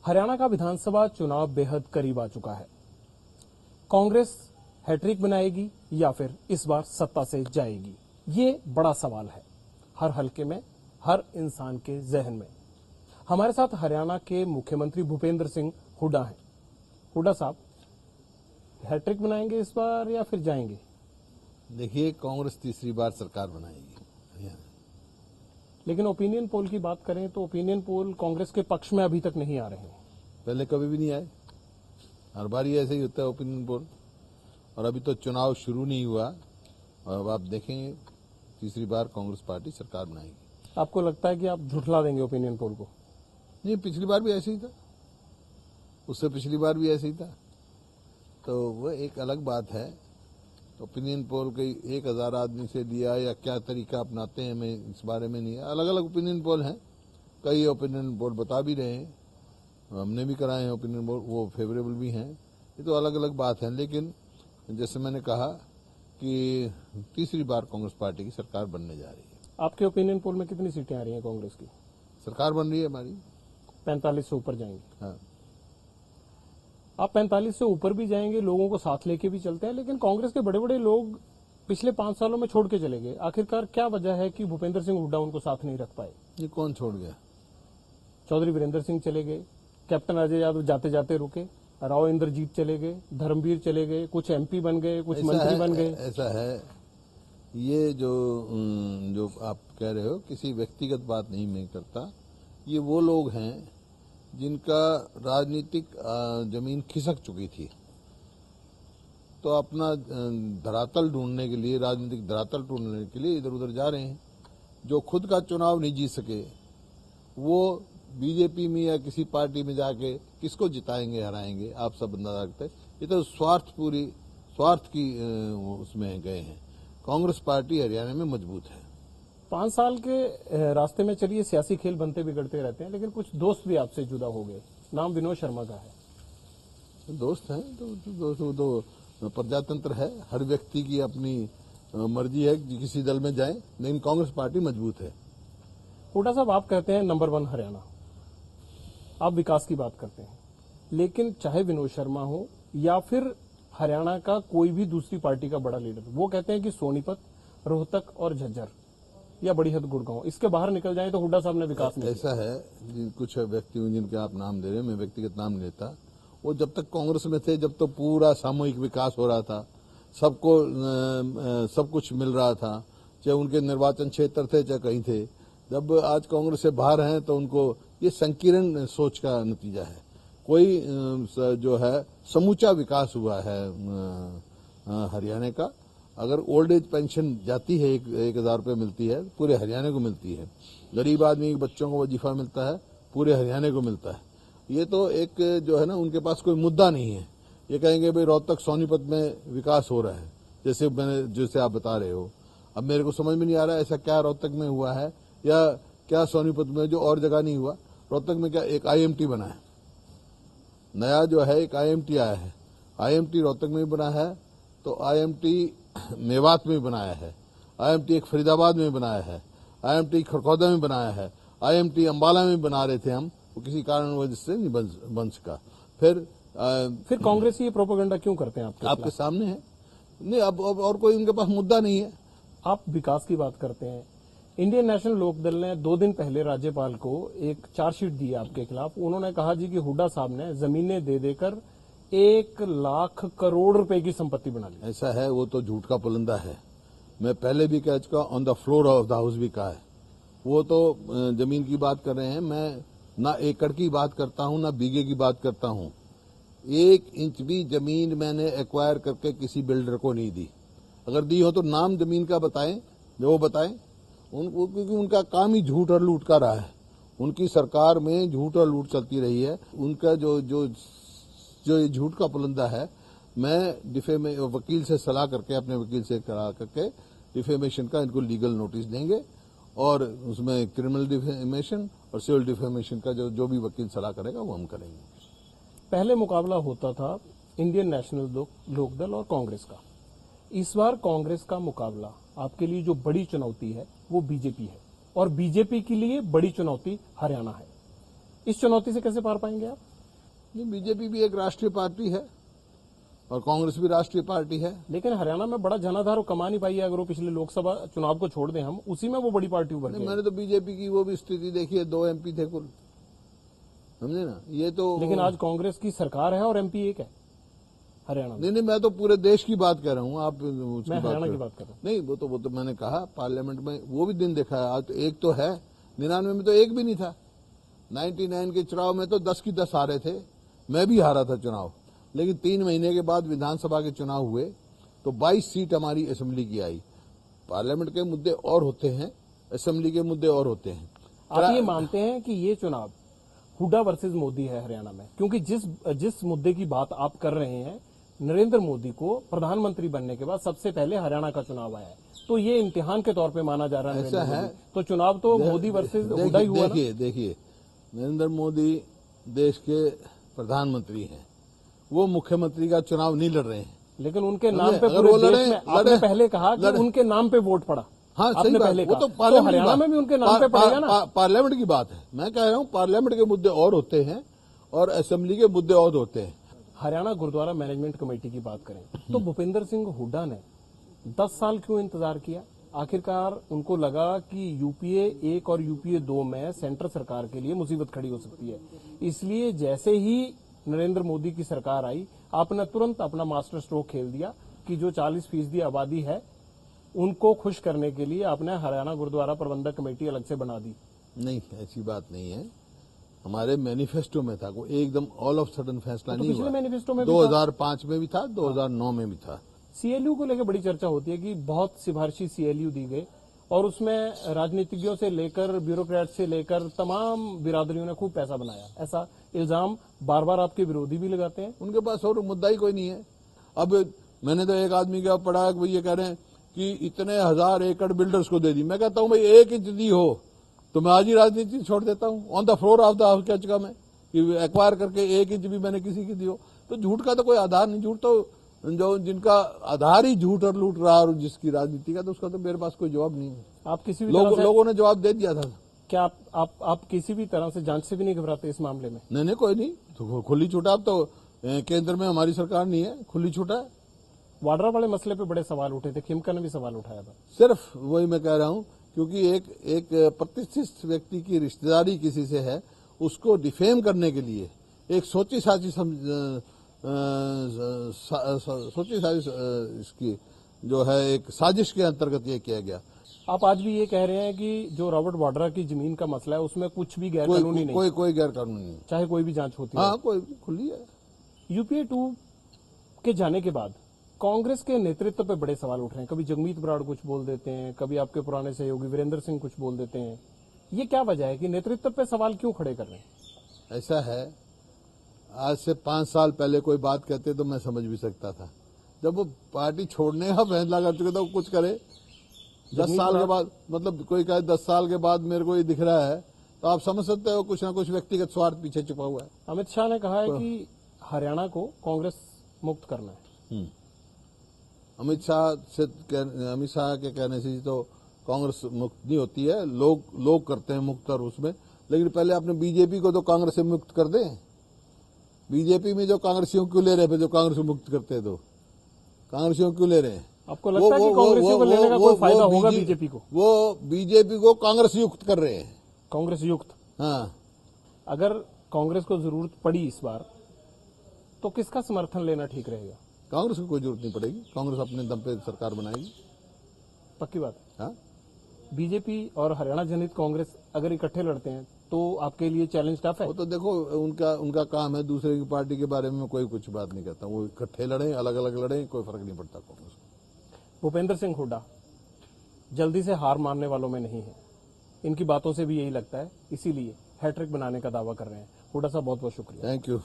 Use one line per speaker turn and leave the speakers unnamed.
हरियाणा का विधानसभा चुनाव बेहद करीब आ चुका है। कांग्रेस हैट्रिक बनाएगी या फिर इस बार सत्ता से जाएगी, ये बड़ा सवाल है हर हलके में, हर इंसान के जहन में। हमारे साथ हरियाणा के मुख्यमंत्री भूपेंद्र सिंह हुड्डा हैं। हुड्डा साहब, हैट्रिक बनाएंगे इस बार या फिर जाएंगे?
देखिए, कांग्रेस तीसरी बार सरकार बनाएगी।
लेकिन ओपिनियन पोल की बात करें तो ओपिनियन पोल कांग्रेस के पक्ष में अभी तक नहीं आ रहे हैं।
पहले कभी भी नहीं आए, हर बार ही ऐसे ही होता है ओपिनियन पोल। और अभी तो चुनाव शुरू नहीं हुआ और अब आप देखेंगे तीसरी बार कांग्रेस पार्टी सरकार बनाएगी।
आपको लगता है कि आप झुठला देंगे ओपिनियन पोल को?
नहीं, पिछली बार भी ऐसे ही था, उससे पिछली बार भी ऐसे ही था, तो वो एक अलग बात है। ओपिनियन पोल कई 1000 आदमी से लिया या क्या तरीका अपनाते हैं, मैं इस बारे में नहीं है। अलग अलग ओपिनियन पोल हैं, कई ओपिनियन पोल बता भी रहे हैं, हमने भी कराए हैं ओपिनियन पोल, वो फेवरेबल भी हैं। ये तो अलग अलग बात है, लेकिन जैसे मैंने कहा कि तीसरी बार कांग्रेस पार्टी की सरकार बनने जा रही है।
आपके ओपिनियन पोल में कितनी सीटें आ रही हैं कांग्रेस की?
सरकार बन रही है हमारी,
45 से ऊपर जाएंगे।
हाँ।
आप 45 से ऊपर भी जाएंगे, लोगों को साथ लेके भी चलते हैं, लेकिन कांग्रेस के बड़े बड़े लोग पिछले 5 सालों में छोड़ के चले गए। आखिरकार क्या वजह है कि भूपेंद्र सिंह हुड्डा उनको साथ नहीं रख पाए?
ये कौन छोड़ गया?
चौधरी वीरेंद्र सिंह चले गए, कैप्टन अजय यादव जाते जाते रुके, राव इंद्रजीत चले गए, धर्मवीर चले गए, कुछ एमपी बन गए, कुछ मंत्री बन गए।
ऐसा है, ये जो आप कह रहे हो, किसी व्यक्तिगत बात नहीं मैं करता। ये वो लोग हैं जिनका राजनीतिक जमीन खिसक चुकी थी, तो अपना धरातल ढूंढने के लिए, राजनीतिक धरातल ढूंढने के लिए इधर उधर जा रहे हैं। जो खुद का चुनाव नहीं जीत सके वो बीजेपी में या किसी पार्टी में जाके किसको जिताएंगे, हराएंगे, आप सब अंदाजा रखते हैं। ये तो स्वार्थ की उसमें गए हैं। कांग्रेस पार्टी हरियाणा में मजबूत है।
5 साल के रास्ते में चलिए, सियासी खेल बनते बिगड़ते रहते हैं, लेकिन कुछ दोस्त भी आपसे जुदा हो गए। नाम विनोद शर्मा का है।
दोस्त हैं तो प्रजातंत्र है, हर व्यक्ति की अपनी मर्जी है कि किसी दल में जाए, लेकिन कांग्रेस पार्टी मजबूत है।
हुड्डा साहब, आप कहते हैं नंबर 1 हरियाणा, आप विकास की बात करते हैं, लेकिन चाहे विनोद शर्मा हो या फिर हरियाणा का कोई भी दूसरी पार्टी का बड़ा लीडर, वो कहते हैं कि सोनीपत, रोहतक और झज्जर या बड़ी हद गुड़गांव, इसके बाहर निकल जाए तो हुड्डा साहब ने विकास नहीं
ऐसा है। कुछ व्यक्ति जिनके आप नाम दे रहे हैं, मैं व्यक्तिगत नाम नहीं लेता, वो जब तक कांग्रेस में थे, जब तो पूरा सामूहिक विकास हो रहा था, सबको सब कुछ मिल रहा था, चाहे उनके निर्वाचन क्षेत्र थे चाहे कहीं थे। जब आज कांग्रेस से बाहर हैं तो उनको ये संकीर्ण सोच का नतीजा है। कोई जो है समूचा विकास हुआ है हरियाणा का। अगर ओल्ड एज पेंशन जाती है, 1000 रुपये मिलती है, पूरे हरियाणा को मिलती है। गरीब आदमी के बच्चों को वजीफा मिलता है, पूरे हरियाणा को मिलता है। ये तो एक जो है ना, उनके पास कोई मुद्दा नहीं है। ये कहेंगे भाई रोहतक सोनीपत में विकास हो रहा है, जैसे आप बता रहे हो। अब मेरे को समझ में नहीं आ रहा है ऐसा क्या रोहतक में हुआ है या क्या सोनीपत में जो और जगह नहीं हुआ। रोहतक में क्या एक IMT बना है, नया जो है एक IMT आया है। IMT रोहतक में भी बना है, तो IMT मेवात में बनाया है, IMT एक फरीदाबाद में बनाया है, IMT खरखौदा में बनाया है, IMT अंबाला में बना रहे थे हम, वो किसी कारण वजह से नहीं बन सका। फिर
कांग्रेस ये प्रोपेगेंडा क्यों करते हैं
आपके सामने है। नहीं, अब और कोई उनके पास मुद्दा नहीं है।
आप विकास की बात करते हैं। इंडियन नेशनल लोकदल ने 2 दिन पहले राज्यपाल को एक चार्जशीट दी आपके खिलाफ। उन्होंने कहा जी कि हुड्डा साहब ने जमीनें दे देकर 1 लाख करोड़ रुपए की संपत्ति बना ली।
ऐसा है, वो तो झूठ का पुलंदा है। मैं पहले भी कह चुका, on the floor of the house भी कहा है। वो तो जमीन की बात कर रहे हैं, मैं ना एकड़ की बात करता हूं ना बीघे की बात करता हूं। 1 इंच भी जमीन मैंने एक्वायर करके किसी बिल्डर को नहीं दी। अगर दी हो तो नाम जमीन का बताएं, जो वो बताएं। क्योंकि उनका काम ही झूठ और लूट का रहा है। उनकी सरकार में झूठ और लूट चलती रही है। उनका जो झूठ का पुलंदा है, मैं वकील से सलाह करके, अपने वकील से सलाह करके डिफेमेशन का इनको लीगल नोटिस देंगे और उसमें क्रिमिनल डिफेमेशन और सिविल डिफेमेशन का जो भी वकील सलाह करेगा वो हम करेंगे।
पहले मुकाबला होता था इंडियन नेशनल लोकदल और कांग्रेस का। इस बार कांग्रेस का मुकाबला आपके लिए जो बड़ी चुनौती है वो बीजेपी है, और बीजेपी के लिए बड़ी चुनौती हरियाणा है। इस चुनौती से कैसे पार पाएंगे आप?
नहीं, बीजेपी भी एक राष्ट्रीय पार्टी है और कांग्रेस भी राष्ट्रीय पार्टी है।
लेकिन हरियाणा में बड़ा जनाधार कमा नहीं पाई है। अगर वो पिछले लोकसभा चुनाव को छोड़ दें हम, उसी में वो बड़ी पार्टी उभर
नहीं,
गई।
मैंने तो बीजेपी की वो भी स्थिति देखी है, 2 MP थे कुल, समझे ना। ये तो
लेकिन आज कांग्रेस की सरकार है और MP एक है हरियाणा में।
नहीं, मैं तो पूरे देश की बात कर रहा हूँ, आप उसकी
मैं हरियाणा
कर
की बात कर रहा हूँ।
नहीं, वो तो मैंने कहा पार्लियामेंट में वो भी दिन देखा है। आज तो एक तो है, 99 में तो एक भी नहीं था। 99 के चुनाव में तो 10 की 10 हारे थे, मैं भी हारा था चुनाव। लेकिन 3 महीने के बाद विधानसभा के चुनाव हुए तो 22 सीट हमारी असेंबली की आई। पार्लियामेंट के मुद्दे और होते हैं, असेंबली के मुद्दे और होते हैं।
आप ये मानते हैं कि ये चुनाव हुड्डा वर्सेस मोदी है हरियाणा में? क्योंकि जिस मुद्दे की बात आप कर रहे हैं, नरेंद्र मोदी को प्रधानमंत्री बनने के बाद सबसे पहले हरियाणा का चुनाव आया है, तो ये इम्तिहान के तौर पे माना जा रहा है।
ऐसा है
तो चुनाव तो मोदी वर्सेस हुड्डा ही हुआ ना?
देखिए, नरेंद्र मोदी देश के प्रधानमंत्री हैं, वो मुख्यमंत्री का चुनाव नहीं लड़ रहे हैं।
लेकिन उनके नाम पे पूरे देश में आपने पहले कहा कि उनके नाम पे वोट पड़ा।
हाँ, सही
आपने
बात,
पहले
वो
कहा,
तो
हरियाणा में भी उनके नाम पे पड़ेगा ना।
पार्लियामेंट की बात है, मैं कह रहा हूँ पार्लियामेंट के मुद्दे और होते हैं और असेंबली के मुद्दे और होते हैं।
हरियाणा गुरुद्वारा मैनेजमेंट कमेटी की बात करें तो भूपेंद्र सिंह हुड्डा ने 10 साल क्यों इंतजार किया? आखिरकार उनको लगा कि UPA 1 और UPA 2 में सेंटर सरकार के लिए मुसीबत खड़ी हो सकती है, इसलिए जैसे ही नरेंद्र मोदी की सरकार आई, आपने तुरंत अपना मास्टर स्ट्रोक खेल दिया कि जो 40% आबादी है उनको खुश करने के लिए आपने हरियाणा गुरुद्वारा प्रबंधक कमेटी अलग से बना दी।
नहीं, ऐसी बात नहीं है। हमारे मैनिफेस्टो में था, कोई एकदम ऑल ऑफ सडन फैसला नहीं हुआ।
मैनिफेस्टो में
2005 में भी था, 2009 में भी था।
CLU को लेकर बड़ी चर्चा होती है कि बहुत सिफारिशी CLU दी गई और उसमें राजनीतिज्ञों से लेकर ब्यूरोक्रेट से लेकर तमाम बिरादरियों ने खूब पैसा बनाया। ऐसा इल्जाम बार बार आपके विरोधी भी लगाते हैं।
उनके पास और मुद्दा ही कोई नहीं है। अब मैंने तो एक आदमी का पढ़ा है कि ये कह रहे हैं कि इतने 1000 एकड़ बिल्डर्स को दे दी। मैं कहता हूं भाई 1 इंच दी हो तो मैं आज ही राजनीति छोड़ देता हूं, on the floor of the house. कह चुका मैं कि एक्वायर करके 1 इंच भी मैंने किसी की दी हो। तो झूठ का तो कोई आधार नहीं। झूठ तो जो जिनका आधार ही झूठ और लूट रहा और जिसकी राजनीति का, तो उसका तो मेरे पास कोई जवाब नहीं है।
आप किसी भी
लोगों ने जवाब दे दिया था।
क्या आप किसी भी तरह से जांच से भी नहीं घबराते इस मामले में?
नहीं, कोई नहीं, तो खुली छूट। अब तो केंद्र में हमारी सरकार नहीं है, खुली छूट है।
वाड्रा वाले मसले पे बड़े सवाल उठे थे, खिमका ने भी सवाल उठाया था।
सिर्फ वही मैं कह रहा हूं, क्योंकि एक प्रतिष्ठित व्यक्ति की रिश्तेदारी किसी से है, उसको डिफेम करने के लिए एक सोची साची इसकी जो है एक साजिश के अंतर्गत ये किया गया।
आप आज भी ये कह रहे हैं कि जो रॉबर्ट वाड्रा की जमीन का मसला है उसमें कुछ भी गैर कानूनी नहीं,
कोई गैर कानूनी नहीं,
चाहे कोई भी जांच होती है।
हाँ, कोई खुली है।
UPA 2 के जाने के बाद कांग्रेस के नेतृत्व पे बड़े सवाल उठ रहे हैं। कभी जगमीत बराड़ कुछ बोल देते हैं, कभी आपके पुराने सहयोगी वीरेंद्र सिंह कुछ बोल देते हैं। ये क्या वजह है कि नेतृत्व पे सवाल क्यों खड़े कर रहे हैं?
ऐसा है, आज से 5 साल पहले कोई बात कहते तो मैं समझ भी सकता था। जब वो पार्टी छोड़ने का फैसला कर चुके तो वो कुछ करे। 10 साल के बाद, मतलब कोई कहे 10 साल के बाद मेरे को ये दिख रहा है, तो आप समझ सकते हो कुछ ना कुछ व्यक्तिगत स्वार्थ पीछे छुपा हुआ है।
अमित शाह ने कहा है कि हरियाणा को कांग्रेस मुक्त करना है।
अमित शाह के कहने से तो कांग्रेस मुक्त नहीं होती है, लोग करते हैं मुक्त। और उसमें लेकिन पहले आपने बीजेपी को तो कांग्रेस से मुक्त कर दें। बीजेपी में जो कांग्रेसियों क्यों ले रहे हैं, जो कांग्रेस मुक्त करते हैं तो कांग्रेसियों क्यों ले रहे हैं?
आपको लगता है कि कांग्रेसियों को लेने का कोई फायदा होगा बीजेपी को?
वो बीजेपी को कांग्रेस युक्त कर रहे हैं।
कांग्रेस युक्त?
हाँ।
अगर कांग्रेस को जरूरत पड़ी इस बार तो किसका समर्थन लेना ठीक रहेगा?
कांग्रेस को कोई जरूरत नहीं पड़ेगी, कांग्रेस अपने दम पे सरकार बनाएगी।
पक्की बात?
हाँ।
बीजेपी और हरियाणा जनहित कांग्रेस अगर इकट्ठे लड़ते हैं तो आपके लिए चैलेंज टफ है?
वो तो देखो उनका काम है, दूसरे की पार्टी के बारे में कोई कुछ बात नहीं करता। वो इकट्ठे लड़े, अलग अलग लड़े, कोई फर्क नहीं पड़ता कांग्रेस को।
भूपेंद्र सिंह हुड्डा जल्दी से हार मानने वालों में नहीं है, इनकी बातों से भी यही लगता है, इसीलिए हैट्रिक बनाने का दावा कर रहे हैं। हुड्डा साहब बहुत बहुत शुक्रिया।
Thank you.